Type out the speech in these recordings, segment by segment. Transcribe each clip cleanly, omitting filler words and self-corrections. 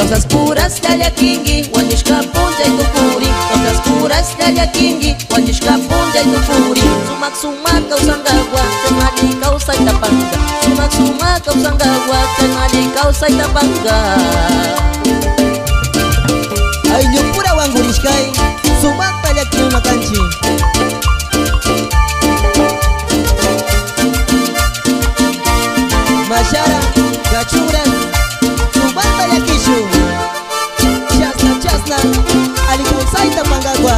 Causas puras dalha kingi wanishka punja itupuri. Causas puras dalha kingi wanishka punja itupuri. Sumak kau sanggagwa kenali kau sai tapangga. Sumak kau sanggagwa kenali kau sai tapangga. Ayo pura wangu rishkai sumak dalha kingi makanchi. Mashara gachuran sumak dalha kishu. Chasna alikau sai tapangagwa.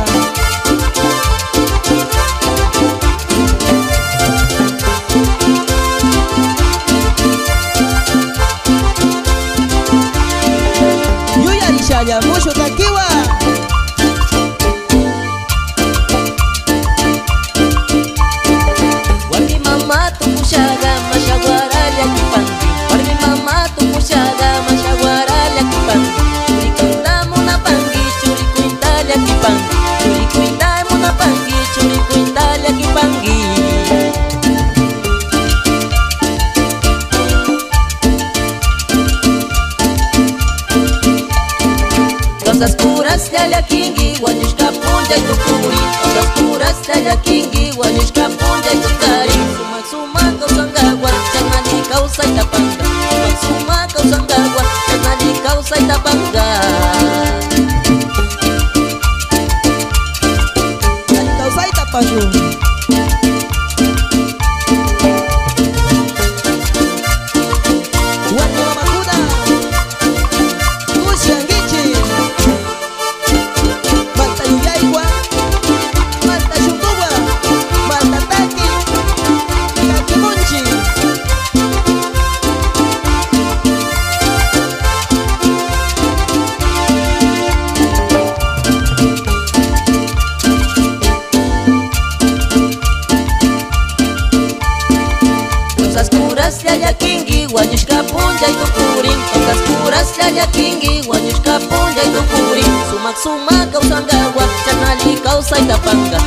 Shaya musho takiwa warmi mama tukushaga mashagwara lya kipangi. Warmi mama tukushaga mashagwara lya kipangi. Churi kuinda muna pangi churi kuinda lya kipangi. Churi kuinda muna pangi churi kuinda lya kipangi. Causas puras dalha kingi wanishka punja itupuri. Causas puras dalha kingi wanishka punja itupari. Sumak kau sanggagwa kenali kau sai tapangga. Sumak kau sanggagwa kenali kau sai tapangga. kau sai tapanggu. Causas puras dalha kingi wanishka punja itupuri. Causas puras dalha kingi wanishka punja itupuri. Sumak kau sanggagwa kenali kau sai tapangga.